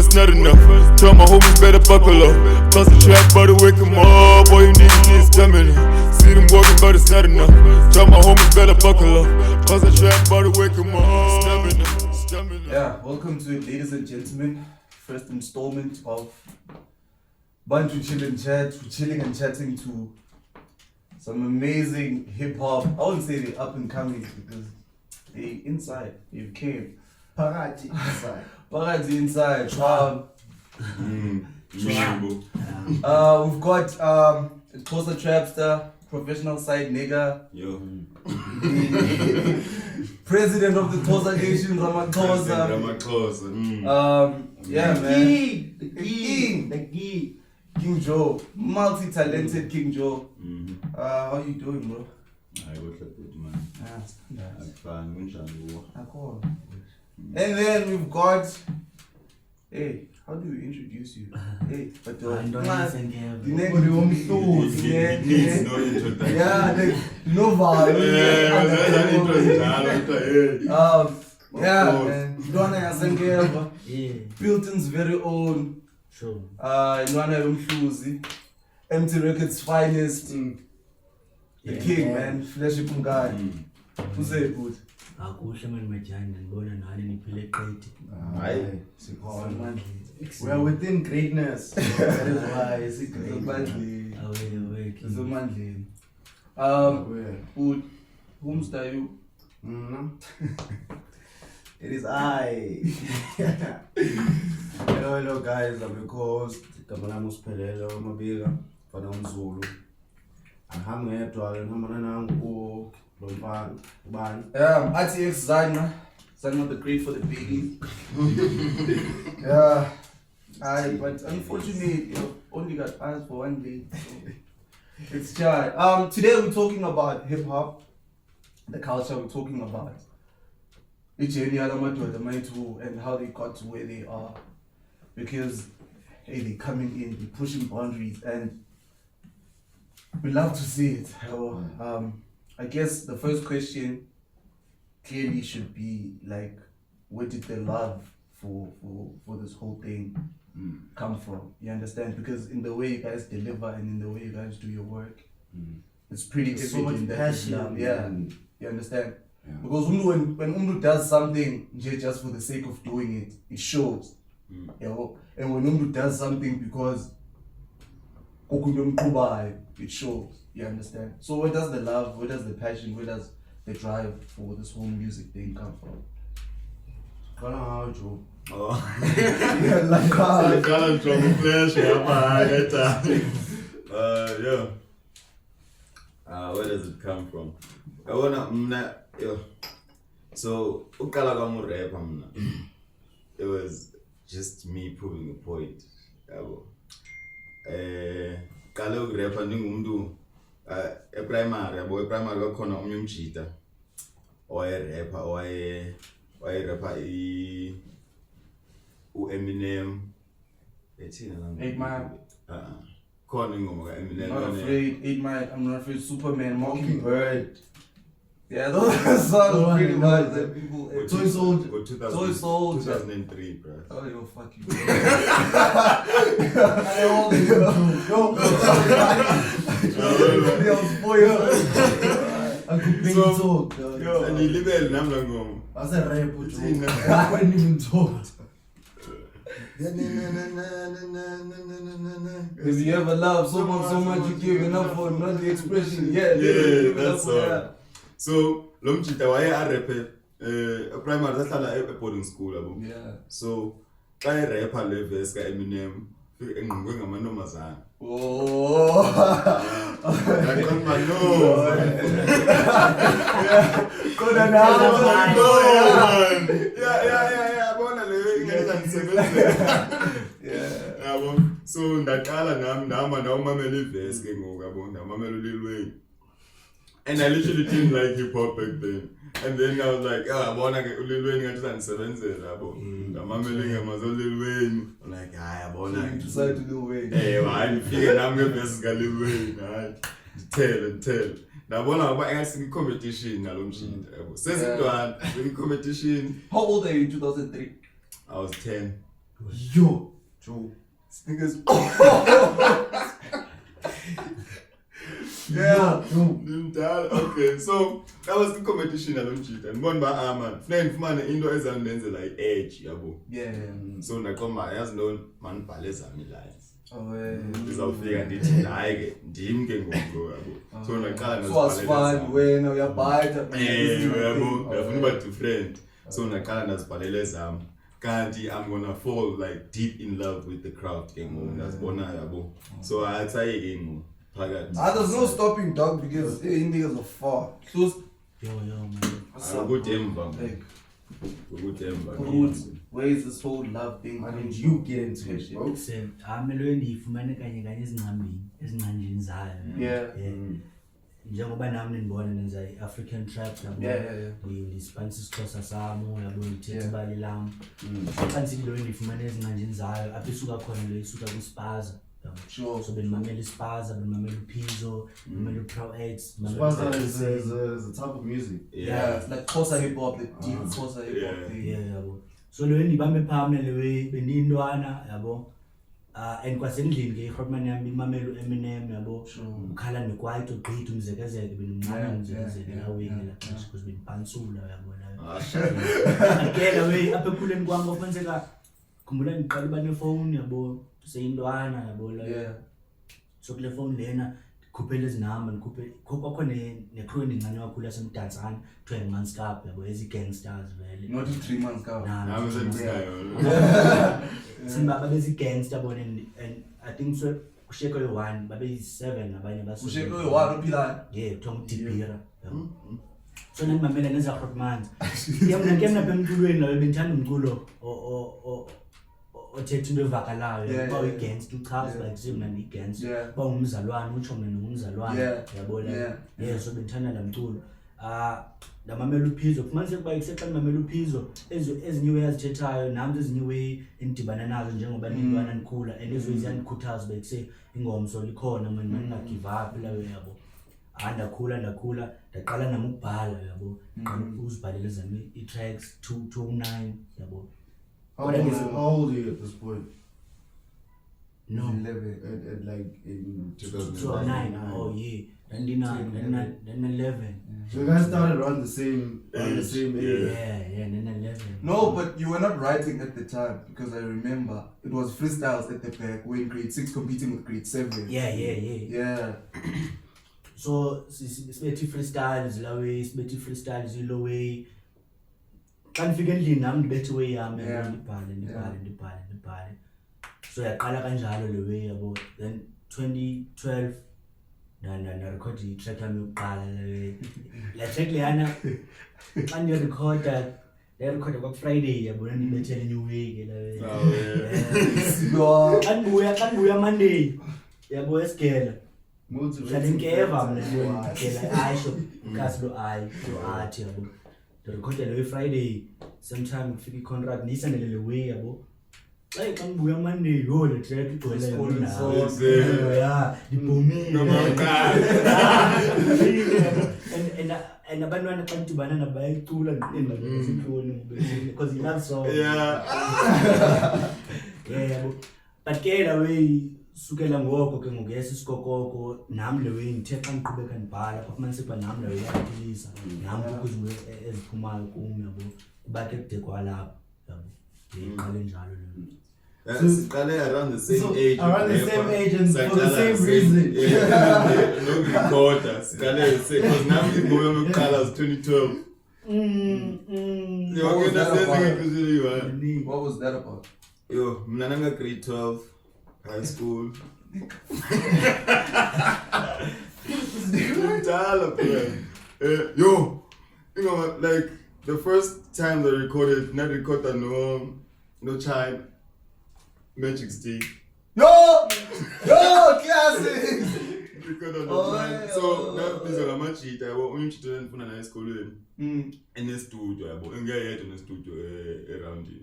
it's not enough. Tell my homies better buckle up. Cause the trap, but wake them up. All you need is stamina. See them walking, but it's not enough. Tell my homies better buckle up. Cause the trap, but wake them up. Stamina. Yeah, welcome to it, ladies and gentlemen. First installment of Bunch of Chill and Chat. We're chilling and chatting to some amazing hip hop. I wouldn't say they're up and coming because they inside. You came. Parati inside. Parati inside. We've got Xhosa Trapstar, professional side nigga. Yo. President of the Xhosa Nation, Xhosa. Yeah, man. The king. King Joe. Multi-talented King Joe. How you doing, bro? I work at it, man. I'm fine. Cool. And then we've got. Hey, how do we introduce you? Hey, but I don't listen here. The name of the home Needs no introduction. Yeah, no vibe. Yeah, man. Ndwana yaSangqa. Yeah. Bilton's very own. Sure. Ndwana yomhluzi. Emtee Records finest. The king, man. Flash Ikumkani. Who's it, good? Akuhle manje majani ngibona nani niphile qedi. Hayi, We are within greatness. That is why sisemandleni. Sisemandleni. Whom's that you? It is I. Hello guys, I'm your co-host. Igama lami uSiphelele Mabika, fana umZulu. Angihamba ngedwa ngihamba nangu Lomfana. Athii Zangqa. Zangqa the great for the baby. Yeah. But unfortunately, you only got eyes for one day. So it's shy. Today we're talking about hip hop, the culture. We're talking about the journey and how they got to where they are. Because hey, they're coming in, they're pushing boundaries, and we love to see it. I guess the first question clearly should be like, where did the love for this whole thing come from? You understand? Because in the way you guys deliver and in the way you guys do your work, it's pretty It's so much evident that passion. there's love. Yeah, you understand? Yeah. Because when Umdu does something just for the sake of doing it, it shows. You know? And when Umdu does something because it shows. You understand? So where does the love, where does the passion, where does the drive for this whole music thing come from? Yeah, like where does it come from? So it was just me proving a point. Kaloku rapper ndingumntu eprimary kwakhona omnye umjita owayerapper owayerapper uEminem ethina la 8 Mile. Khona ingoma kaEminem. Not afraid, 8 Mile, I'm not afraid, Superman, Mockingbird. Yeah, those songs pretty much that people. Toy Soldier. 2003, bro. Oh, yo, fuck you. I could bring talk. And you live in Namlangom. I said rap with you. I couldn't even talk. Because you ever love someone so much you giving up for another expression. Yeah, that's all. So, Lomchita waye a-rapper primary sahlala boarding school yabo. Yeah. So, xa e-rapper le verse kaEminem engqongwe ngamantombazana. Oh. Ngaqonda no. Kodwa nawo. Yeah, bona le ngeke ngisebenzele. Yeah. Yabo. So, ndaqala nami ndawumamela iverse ke ngoku yabo, ndamamela uLil Wayne. And I literally didn't like hip hop back then. And then I was like, I wanna get Lil Wayne ngathi sangisebenzela yabo. Ngamamela ingoma zoLil Wayne. I'm like, I wanna. You decided to Lil Wayne. Hey, hayi ngifike nami ngebest kaLil Wayne, hayi. Tell. Nabona ngoba engathi competition nalo mshini yabo. Sesintwana competition. How old are you in 2003? I was 10. Yo. True. Niggas. Yeah. True. Okay, so that was the competition alone cheat and one by man. Friend man into ezandenze like edge yabo. Yeah. So nakoma yazi no man bhaleza mi lines. Oh, Ndizawufika ndithi naye ke ndim ke ngoku yabo. So naqala so was fun when uyabhayita. yabo. Yafuna uba different. So naqala ndazibhalela ezam. Kanti I'm gonna fall like deep in love with the craft ke ngoku ndazibona yabo. So atsaye ke ngoku. There's no stopping, dog, because niggas are far. Close. Yo, man. What's up? Good Denver. Where is this whole love thing? Why didn't you get into it, bro? Amelwe ndiyifumane kanye ezincambini zayo. Yeah. Njengoba nami nibona nenza i-African trap yabo. Yeah. Ndispanisa Xhosa samo yabo ndithetha ibali lam. Xa ndisithi leyo ndiyifumane ezincambini zayo apha isuka khona leyo isuka kwispaza. Sure. So benimamela ispaza, benimamela uphizo, benimamela uPro8. Spaza is a type of music. Yeah, it's like Xhosa hip hop, the deep Xhosa hip hop thing. Yeah, yabo. So leyo ndibambe phambi leyo beniyintwana yabo. And kwasendlini ke iHotman yami imamelo Eminem yabo. Ukhala nekwaito gqitha umzekezeke benimncane umzekezeke lawini la xesha because beniphansula yabo la. Akela we apha ekhuleni kwami kwaphenseka khumbula ngiqala uba nefone yabo seyintwana yabo la. Yeah. So kule phone lena ndikhuphele izinamba ndikhuphe khokho necrew endincane kakhulu yasemdantsane kuthiwa i-Months Cup yabo ezi-gangsters vele. Not in 3 months, cow. Now Simba babezi-gangster bona and I think so kusheko yi-1 babeyi-7 abanye Usheko yi-1 uphilana. Yeah, kuthiwa ngudibhira. So nangimamela neza Hotman. Kuyamna pha emculweni lawo bendithanda umculo othetha into evakalayo uba uyi-gangster uchaza like semna ndi-gangster uba ungumzalwane utsho mna nongumzalwane yabona. Yeah, so bendithanda la mculo. Ndamamela uphizo kufumaniseka uba kusexa ndimamela uphizo ezinye iwe yazithethayo nam ezinye iwe endidibana nazo njengoba nintwana ndikhula and ezo ziyandikhuthaza uba kuse ingomso likhona mani mandingagive up layo yabo. Ndakhula ndaqala nami ukubhala yabo. Ndiqala ukuzibhalela zami i-tracks 209 yabo. How old are you at this point? No. 11. At like in 2009. Oh yeah. 99, 11. So you guys started around the same age. Yeah, 11. No, but you were not writing at the time because I remember it was freestyles at the back. We in grade 6 competing with grade 7. Yeah. So sibethi freestyles la way, sibethi freestyles ilo way. Xa ndifika endlini nami ndibethe way yami ndibhale. So yaqala kanjalo le way yabo. Then 2012 nda-record i-track yami yokuqala la track leyana xa ndiyorekhoda ndayirekhoda kwaku-Friday yabona ndibethele new week xa ndibuya Monday yabo esigela hlalenkeva mna ndiyogela ayisho kasi lo athi yabo ndirekhoda leyo Friday sometime kufika i-contract ndiyisendele le way yabo. Xa ngibuya Monday le track igcwele yona ndibhomile and abantwana xa ndidibana nabo bayayicula ndiqendazihloni because you love song. Yabo but ke la way sukela ngoko ke ngoku yesisikokoko nami le way ndithe xa ndiqhubeka ndibhala kwafumaniseka uba nami le way yaphilisa nami kukho izinto eziphumayo kum yabo kuba ke kude kwalapho yabo iqale njalo le. So around the same age. Around the same age and for the same reason. No recorder. Because now the colors 2012. What was that about? Yo, mnananga grade 12, high school. Yo, you know, like the first time I recorded, not recorded no chime. Magic stick. Yo, classic. So now this is a match. I want you to learn from school in the studio. I want to in the studio around you.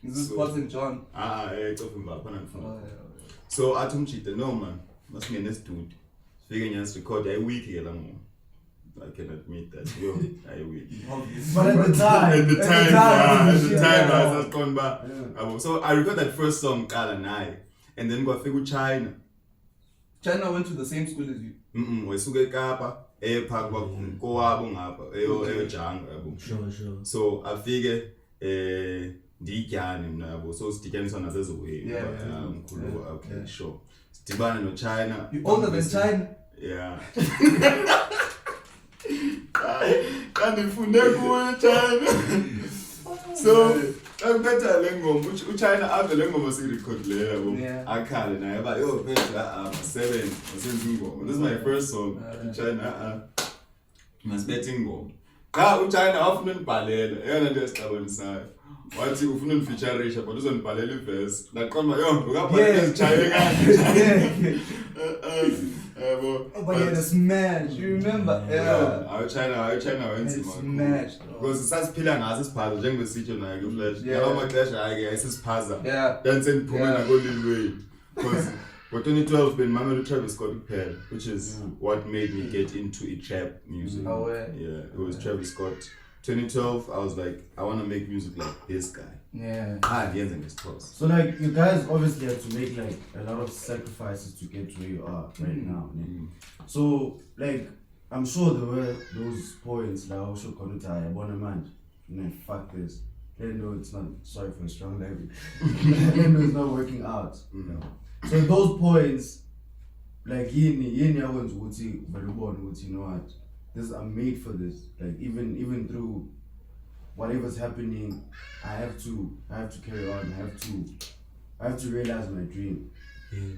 Is this Spartan John? It's open back on. So I told you no man must be in the studio. Figuring us record a week here long. I can admit that. Yo, I will. But at the time, At the time, I was yeah. gone back. So I recorded that first song, Kala Nai, and then got to China. China went to the same school as you. Wesuke Kapa, Ep1 kowabo ngapha, eyo Zangqa yabo. Sure. So afike ndiyityane mina yabo. So sidityaniswa nasezoweni. Mkhulu okay, sure. Sidibana no China. You older than China? Yeah. Kandifunde kuyo China. So akuphetha le ngoma uChina ave le ngoma sirecord le yabo akhale naye ba yo phetha 7 wasenza ingoma. This is my first song in China. Masibethe ingoma. Cha uChina afuna unibhalela eyona nto esixabanisayo. Wathi ufuna unifeatureisha but uzonibhalela iverse. Laqoma yo ukabhala ezichaye kanje. But yeah, the smash. You remember? Yeah. China went to smash. Because sasiphila ngaso isiphaza njengebesitsho naye ku-flash. Yaba amaxesha hayi ayisisiphaza. Yeah. Then sendiphumela ko-Lil Wayne. Because ngo-2012 benimamela uTravis Scott kuphela, which is what made me get into trap music. Yeah, it was Travis Scott. 2012, I was like, I want to make music like this guy. Yeah. The end of this course. So like you guys obviously have to make like a lot of sacrifices to get to where you are right now. So like I'm sure there were those points like I was going to I want a man. Fuck this. Then no, it's not. Sorry for a strong language. Then no, it's not working out. You know. So those points, like yini I want to see, but you know what? This I'm made for this. Like even through whatever's happening, I have to carry on. I have to realize my dream. Yeah.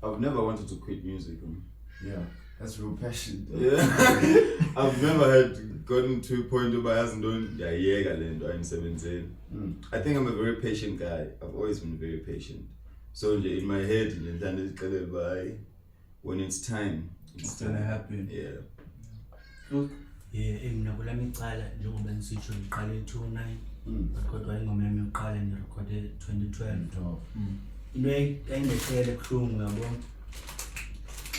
I've never wanted to quit music. Yeah, that's real passion. Yeah. I've never gotten to a point where I hasn't done in 17. I think I'm a very patient guy. I've always been very patient. So in my head, when it's time, it's gonna happen. Yeah. Mina kulami icala njengoba nisitsho ngiqale 2009 kodwa ingoma yami yokuqala ngirekhode 2012. Into ayindehlele kuhlungu yabo.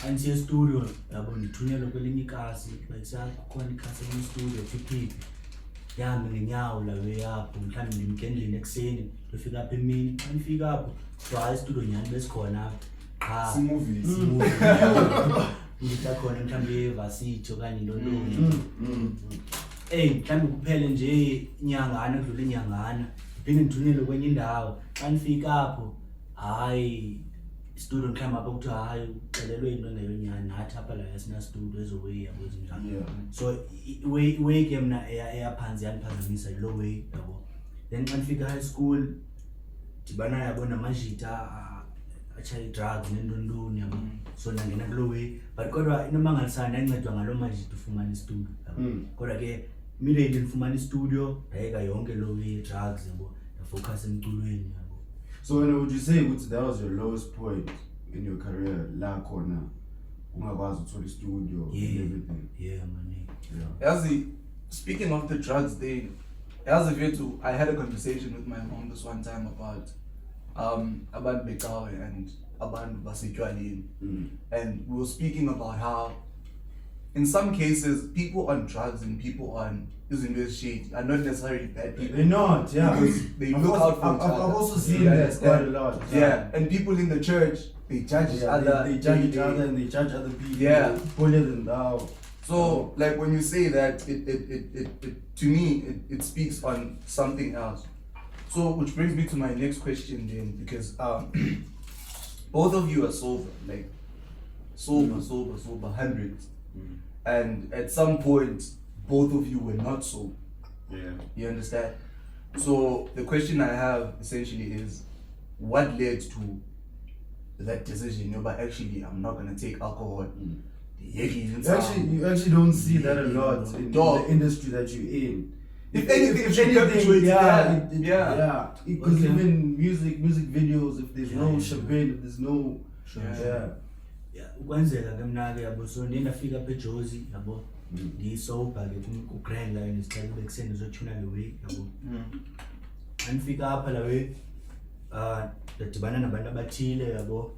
Ansiye studio yabo ngithunyelwe kwelinye ikasi kukhona ikasi studio FP yami ngenyawo lawe yapho mhlawumbe ngimgendlini ekseni lofika apha emini xa nifika apho try studio nyani besikhona cha movies ngitha khona mhlawumbe evasithi okanye intoni mhlawumbe kuphele nje inyangana kudlula inyangana phinde ngithunyelwe kwenye indawo xa nifika apho hayi studio mhlawumbe apho kuthiwa hayi uxelelwe into engeyonyani nathi apha la yasina studio ezoway yabo ezinjalo so way ke mna eyaphansi yaniphazamisa lo way yabo then xa nifika high school dibana yabo namajita achayi drugs nendondoni yabo so nangena kulo way but kodwa inomangalisana yancedwa ngalo majita ufumana istudio kodwa ke immediately nifumana istudio ndayeka yonke lo way drugs yabo focus emculweni yabo. So would you say that was your lowest point in your career? La corner, ungakwazi uthola studio and everything. Yeah, man. Athii, speaking of the drugs thing, Athii, I had a conversation with my mom this one time about Bekawe and abantu basetshwaleni. And we were speaking about how in some cases people on drugs and people on using this shit are not necessarily bad people. They're not, yeah. Because they look out for each other. I've also seen that quite a lot. Yeah, and people in the church, they judge each other. They judge each other and they judge other people. Yeah. Bully them down. So, like when you say that, it to me, it speaks on something else. So, which brings me to my next question then, because both of you are sober, like sober, hundreds. And at some point, both of you were not sober. Yeah. You understand? So the question I have essentially is, what led to that decision? But actually, I'm not gonna take alcohol. You actually don't see that a lot in the industry that you're in. If anything, yeah. Because even music videos, if there's no champagne, if there's no, ukwenzeka ke mna ke yabo so ndinafika apha eJozi yabo ndiyisober ke ku-grand line isicela bekuseni ndizothuna le way yabo andifika apha la way ndadibana nabantu abathile yabo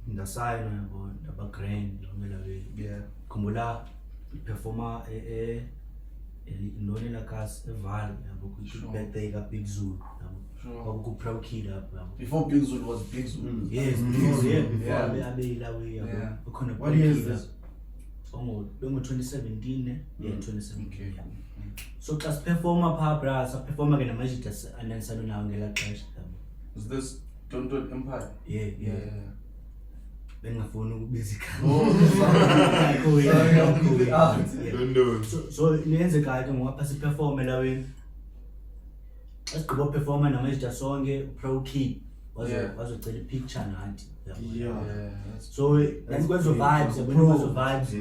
ndasayina yabo ndaba grand yonke la way khumbula performer intoni lakas eval yabo ku birthday ka Big Zulu yabo ku Proud Kid up yabo Before Big Zulu was Big Zulu. yes before abe la way yabo ukhona What year is this? Bengo 2017 yeah 2017 Okay. so class performer pha bra sa performer ke namajita anansa nawo ngela xesha yabo Is this Don't Empire? yeah bengafuni ukubiza Oh, igama Don't know. so niyenzeka ke ngoba si perform laweni asigqibo performer namajita sonke Pro Kid wazocela picture nathi so that's kwezo vibes kwezo vibes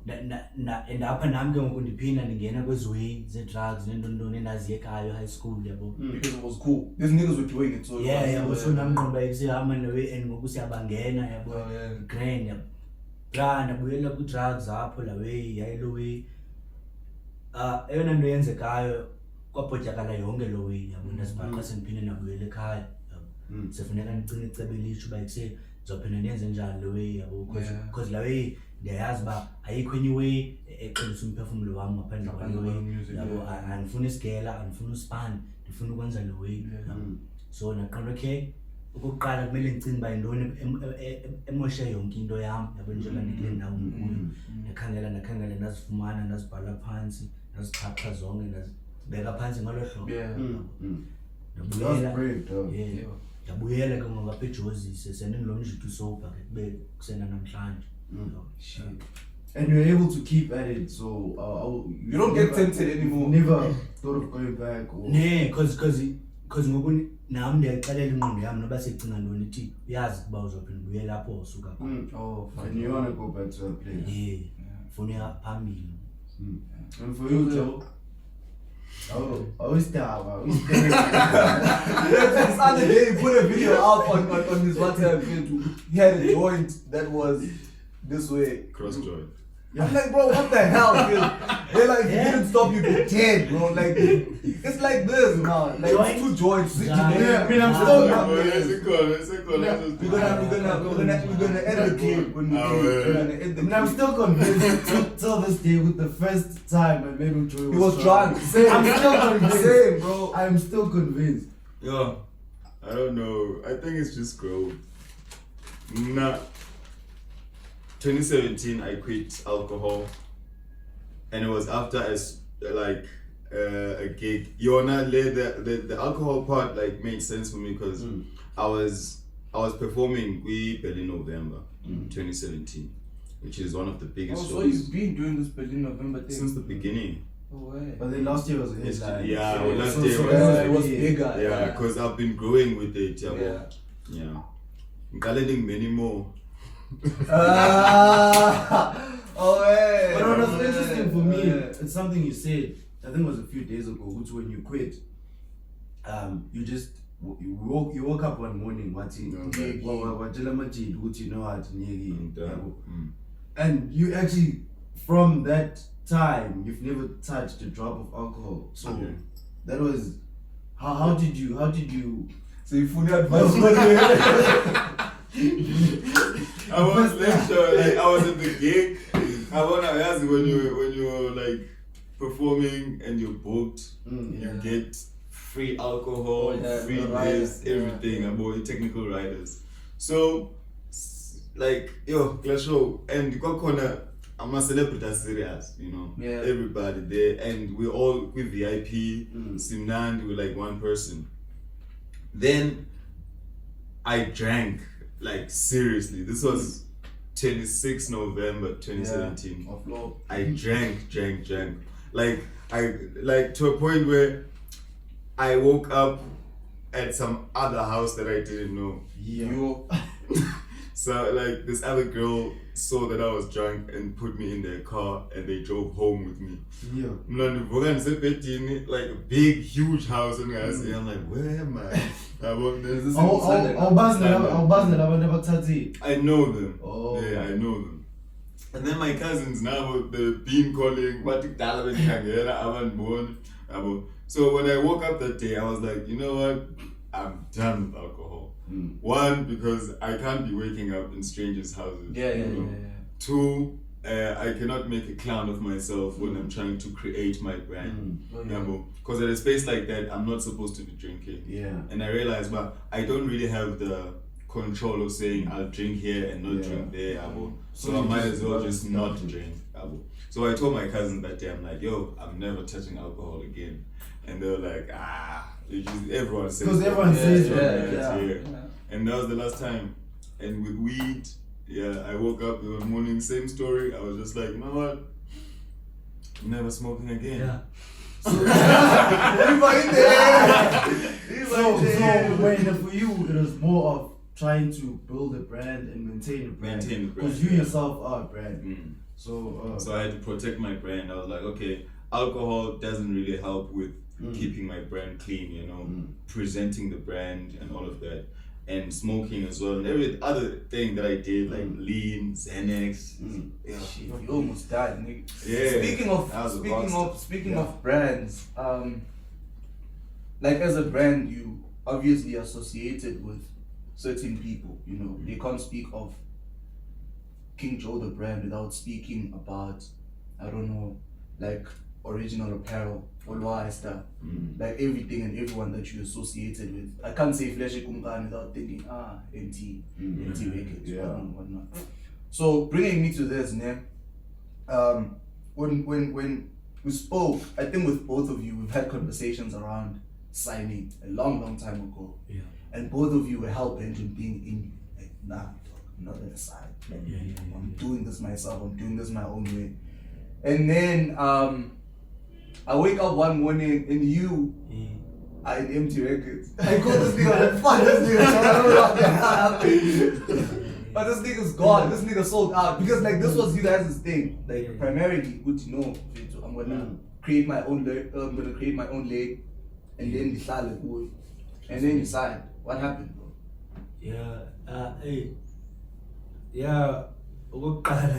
and apha nami ke ngoku ndiphinda ndingena kwezo way ze-drugs nentoni endaziyekayo high school yabo Because it was cool. These niggas were doing it, so yabo so nami ngqondo sihamba nawe and ngoku siyabangena yabo grand yabo bra ndabuyela ku-drugs apho la way yayilo way eyona nto yenzekayo kwabhotyakala yonke lo way yabo ndazibhaqa sendiphinde ndabuyela ekhaya yabo sefuneka ndicine icebo elihle uba kuse ndizophinda ndenze njani lo way yabo because la way ndiyayazi uba ayikho enye way eqinisa umphefumulo wam ngaphandle kwalo way yabo andifuna isigela andifuna uspani ndifuna ukwenza lo way so naqonda okay ukuqala kumele ngicine uba yintoni emoshe yonke into yam yabo njengoba ndikule ndawo ndikuyo ndakhangela ndazifumana ndazibhala phansi ndazichapha zonke ndazibeka phansi ngalo hlobo ndabuyela ke ngoba apha eJozi sendingilo mjito sober ke kube kusena namhlanje Shit. And you're able to keep at it, so You don't get tempted anymore. Never thought of going back. Or cause ngoku nami ndiyaxelela ingqondo yami noba secinga ntoni ithi uyazi ukuba uzophinda ubuye lapho usuka khona and you want to go back to a place. funa phambili And for you, Joe? It's the other day, he put a video out on his WhatsApp. He had a joint that was this way. Cross joint. I'm like, bro, what the hell, dude? They're like, if you didn't stop, you'd be dead, bro. Like, it's like this now. Like, it's two joints. I mean, I'm still. We're gonna end the clip. We're gonna end the clip. I'm still convinced till this day with the first time I made with Joey. He was drunk. Same. I'm still convinced. Same, bro. I'm still convinced. Yeah. I don't know. I think it's just growth. 2017, I quit alcohol, and it was after a gig. The alcohol part like made sense for me because I was performing with Berlin November 2017, which is one of the biggest shows. So you've been doing this Berlin November thing since the beginning. Oh, way. But then last year was a headline. Yeah, last So year it was bigger. Yeah, because I've been growing with it. Yeah. I'm collecting many more. Oh, hey. But what was interesting for me, it's something you said, I think it was a few days ago, which when you quit, you woke up one morning, and you actually, from that time, you've never touched a drop of alcohol. So that was, how did you So you fully advised. I was lecture, I was at the gig. I wanna ask when you're like performing and you're booked, you get free alcohol, free this, everything about technical riders. So like class show and I'm a celebrity serious, everybody there, and we all with VIP, Simnand, we like one person. Then I drank. Like seriously, this was 26 November 2017. I drank. Like to a point where I woke up at some other house that I didn't know. So like this other girl saw that I was drunk and put me in their car and they drove home with me. Like a big, huge house, and I'm like, where am I? I know them. Yeah, I know them. And then my cousins now, they've been calling, so when I woke up that day, I was like, you know what? I'm done with alcohol. One, because I can't be waking up in strangers' houses. 2, I cannot make a clown of myself when I'm trying to create my brand. Oh, yeah. Because at a space like that, I'm not supposed to be drinking. Yeah. And I realized, but I don't really have the control of saying I'll drink here and not drink there. So I might as well just not drink. So I told my cousin that day, I'm like, yo, I'm never touching alcohol again. And they were like, everyone says because everyone says yeah. And that was the last time. And with weed, I woke up in the morning, same story. I was just like, you know what? I'm never smoking again. Yeah. So when for you, it was more of trying to build a brand and maintain a brand. Because you yourself are a brand. So I had to protect my brand. I was like, okay, alcohol doesn't really help with keeping my brand clean, you know, presenting the brand and all of that. And smoking as well, and every other thing that I did, like lean, Xanax. Shit, you almost died, nigga. Yeah. Speaking of brands, like as a brand, you obviously associated with certain people. You know, you can't speak of King Joe the brand without speaking about, I don't know, like original apparel or stuff. Like everything and everyone that you associated with. I can't say Ikumkani without thinking, Emtee, Emtee Records, whatnot. So bringing me to this, when we spoke, I think with both of you, we've had conversations around signing a long time ago. Yeah. And both of you were hell bent on being in, like, nah, dog, I'm not gonna sign. Like, I'm doing this myself, I'm doing this my own way. And then I wake up one morning and you are in Emtee Records. I call this nigga, fuck this nigga, I don't know what the hell happened. But this nigga's gone, this nigga sold out. Because like this was you guys' thing. Like primarily, good to know, I'm gonna create my own leg and then decide like, and then you sign. What happened, bro? Okokuqala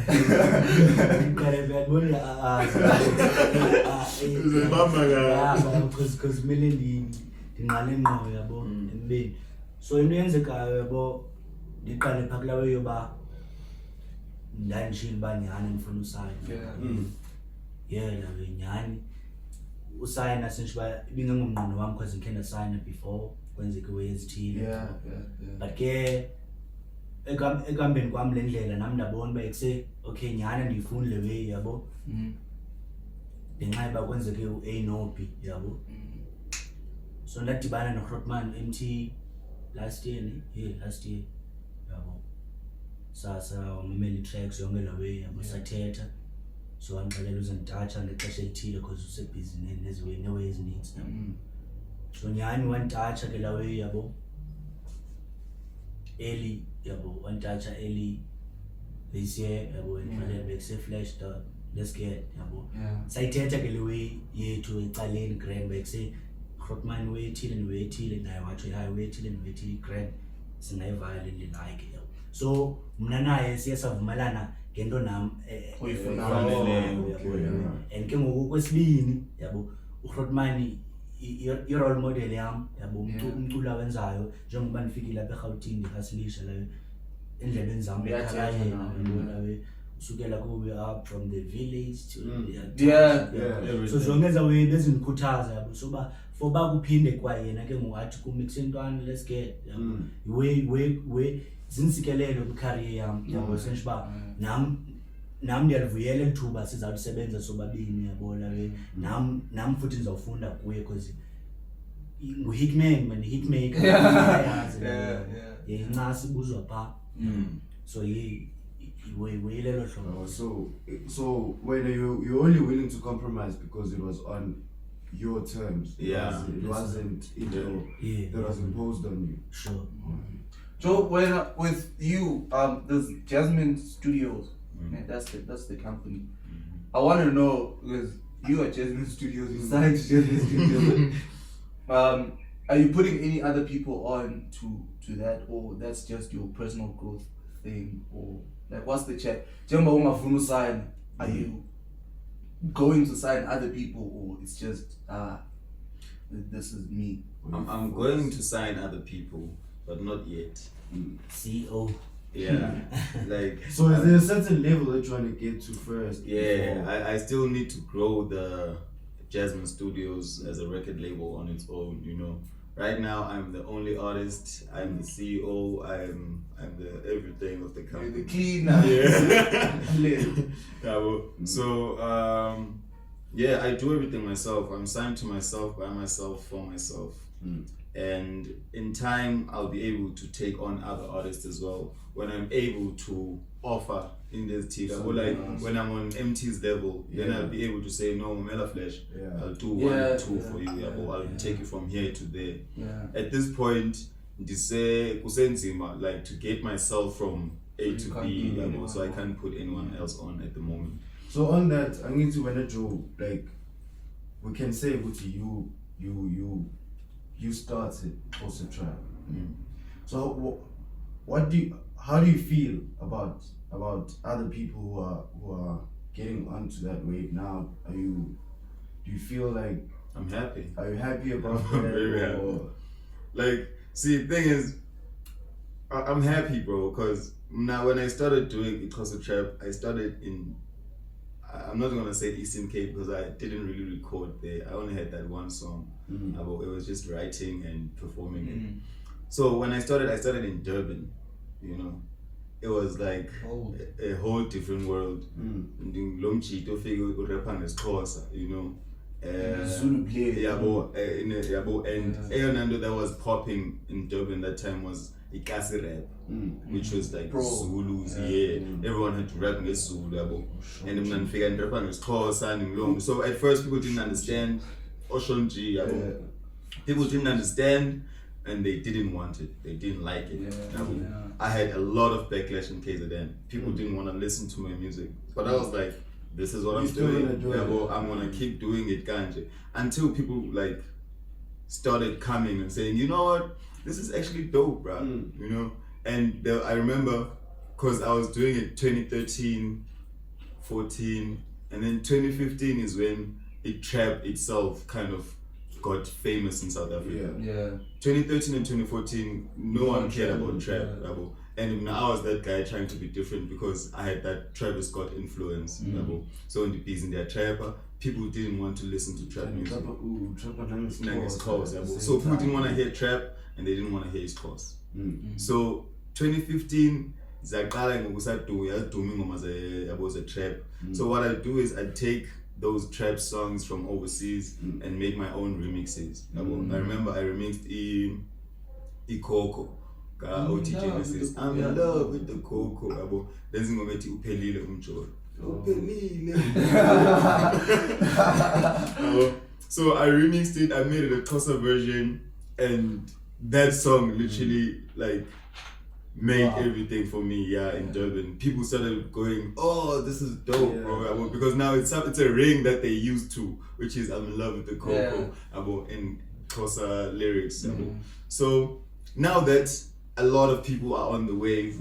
because kumele ndinqale ingqondo yabo embeni. So into eyenzekayo yabo ndiqale phaa kulaa way yoba ndandishilo uba nyhani ndifuna usayina. Lawe nyhani usayina since uba ibingengomnqondo wam because ndikhe ndasayina before kwenzeka iway ezithile. But ke ekuhambeni kwam le ndlela nam ndabona uba okay nyhani ndiyifuni le way yabo ngenxa yoba kwenzeke u-A no B yabo. So ndadibana noGrotman Emtee last year yabo. Sasa wamamela i-tracks yonke la way yabo sathetha. So wandixelela uzonditatsha ngexesha elithile because usebhizi neeway ezininzi. So nyhani wanditatsha ke la way yabo early yabo, wanditatsha early this year yabo, and bekuse-flash dot let's get yabo. Sayithetha ke le way yethu ecaleni grand bekuse Grotman wethile niwethile naye watsho hayi wethile niwethile grand singayivala le ndlela hayi ke yabo. So mna naye siye savumelana ngento nam and ke ngoku kwesibini yabo uGrotman i-role model yam yabo, umculo awenzayo njengoba ndifikile apha eGauteng ndihasilisha leyo endleleni zam bekhala yena yabona usukela kuwe up from the village to so zonke ezawe bezindikhuthaza yabo soba foba kuphinde kwayena ke ngowathi kumixe ntwana let's get yabo way zinsikelelo kwicareer yam yabo senje uba nam ndiyalivuyela ithuba sizawusebenza sobabini yabona nam futhi ndizawufunda kuye because ngu-hitman man, hitmaker nxa sibuzwa phaa so yilelo hlobo. So when you're only willing to compromise because it was on your terms, it wasn't that was imposed on you. Sure. Joe, when with you, there's Jazzman Studios. Man, that's the company. I want to know, because you are Jazzman Studios, you signed to Jazzman Studios. Are you putting any other people on to that, or that's just your personal growth thing, or like what's the check? Are you going to sign other people, or it's just this is me? I'm going to sign other people, but not yet. CEO. Yeah, like. So is there a certain level that you want to get to first? Yeah, before- I still need to grow the Jazzman Studios as a record label on its own, you know. Right now, I'm the only artist. I'm the CEO. I'm the everything of the You're company. the cleaner. Yeah. So yeah, I do everything myself. I'm signed to myself, by myself, for myself. And in time, I'll be able to take on other artists as well when I'm able to offer in this tea. Like when I'm on Emtee's level, then I'll be able to say, no, Mela Flesh, I'll do 1, 2 for you. I'll take you from here to there. At this point, like to get myself from A to B, so I can't put anyone else on at the moment. So on that, I need to manage you. Like we can say, Guti, you started Xhosa Trap. So how do you feel about other people who are getting onto that wave now? Do you feel like I'm happy? Are you happy about I'm that? very happy. Like, see, the thing is, I'm happy, bro, because now when I started doing Xhosa Trap, I started in, I'm not gonna say Eastern Cape because I didn't really record there. I only had that one song. It was just writing and performing it. So when I started in Durban, you know. It was like a whole different world. Lomchito figure could rap on Xhosa, you know. Zulu play. And Eonando that was popping in Durban that time was Ikasi rap, which was like Zulus, everyone had to rap in Zulu, and then figure and rap on Xhosa and Mlongo. So at first people didn't understand Oshonji, people didn't understand and they didn't want it, they didn't like it. I had a lot of backlash in KZN. People didn't want to listen to my music, but I was like, this is what I'm doing. I'm gonna keep doing it, kanje. Until people like started coming and saying, you know what, this is actually dope, bro. You know. And I remember, cause I was doing it 2013, 14, and then 2015 is when trap itself kind of got famous in South Africa. 2013 and 2014, no one cared about trap. And I was that guy trying to be different because I had that Travis Scott influence. So in the piece in their trapper, people didn't want to listen to trap music. So people didn't want to hear trap and they didn't want to hear his course. So 2015, Zangqa was a trap. So what I do is I take those trap songs from overseas and make my own remixes. I remember I remixed Coco. I'm in love with the Coco. Then Zingomethi uphelile umjolo. Uphelile. So I remixed it, I made it a Xhosa version, and that song literally like made everything for me, in Durban. People started going, oh, this is dope, bro. Because now it's a ring that they used to, which is I'm in love with the Coco, in Xhosa lyrics. So now that a lot of people are on the wave,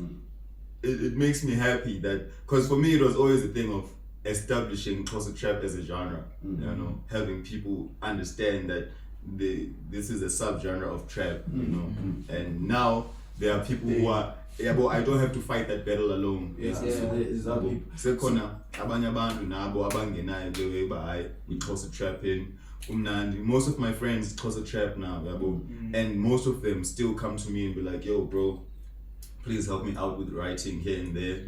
it makes me happy that, because for me it was always a thing of establishing Xhosa Trap as a genre, you know, having people understand that this is a subgenre of trap, you know, and now there are people who are, I don't have to fight that battle alone. Sekhona abanye abantu nabo abangenayo leyo bahayi Xhosa trapping. Most of my friends Xhosa trap now, and most of them still come to me and be like, yo bro, please help me out with writing here and there.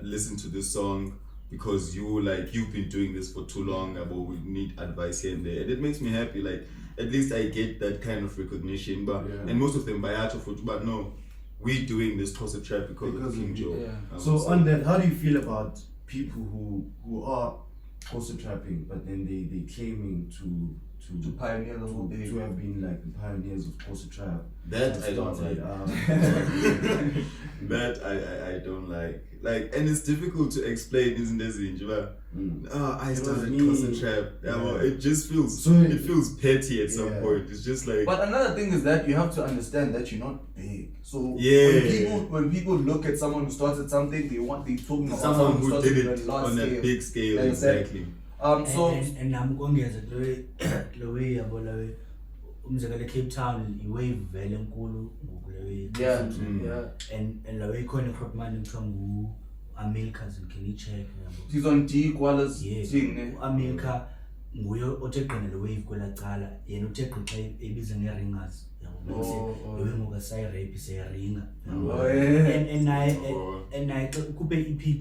Listen to this song because you've been doing this for too long, we need advice here and there. And it makes me happy, like at least I get that kind of recognition. But and most of them by out of it, but no, we doing this Xhosa trap because of King Joe. So on that, how do you feel about people who are also trapping, but then they claiming to pioneer the whole thing, to have been like the pioneers of Xhosa trap? That I don't like. That I don't like. Like, and it's difficult to explain, isn't it? I started Xhosa trap. It just feels it feels petty at some point. It's just like. But another thing is that you have to understand that you're not big. So when people look at someone who started something, they talking about someone who started did it on a big scale. Exactly. And I'm going as a way umzekelo Cape Town iwave vele enkulu ngokulewe Yeah. and la way khona crop man kuthiwa ngu Americans can you check yabo He's on D Wallace yeah thing ne. America nguye otheqene le wave kwela cala yena utheqe xa ebiza ngeringers yabo bese lewe ngoka say rape say ringa and I kupe EP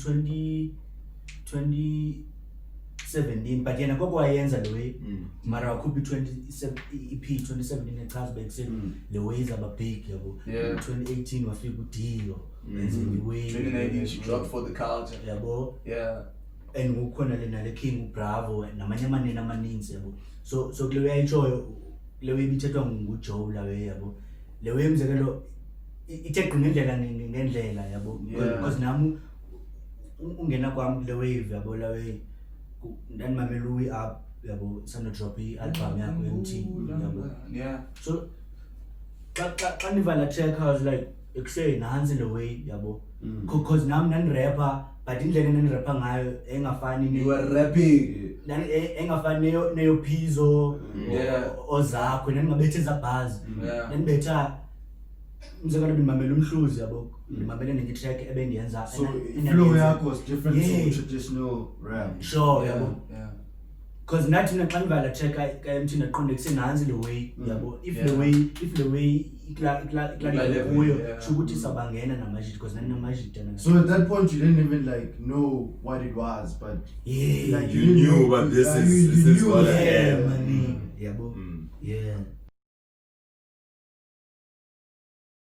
2017 but yena kokwayenza le way mara wakhuphi 27 EP 2017 echaza bekuse le ways aba big yabo 2018 wafika uDio yenze le way 2019 she dropped for the culture. yabo Yeah. and ngukhona lena le King uBravo namanye amanene amaninzi yabo so kule ayitshoyo le way ibithethwa nguJoe la way yabo le way umzekelo itheqe ngendlela yabo because nami ungena kwami le wave yabo la way ndandimamela uwi up yabo sando drop i-album yakho Emtee yabo Yeah. so xa nivala track I was like ekusey nansi le way yabo because nami nandirapper but indlela nandirapper ngayo engafani You were rapping. engafani neyo Pizzo ozakho nandingabethe zabhazi nandibetha umzekelo bimamela umhluzi yabo ndimamele nenye track ebendiyenza so flow yakho was different from traditional rap. Sure yabo Yeah. because nathi xa nivala track Emtee naqonda kusenanzi le way yabo if the way ikla kuyo shukuthi sabangena namajit because nani namajit So at that point you didn't even like know what it was, but yeah like you knew but this is what I am. yabo yeah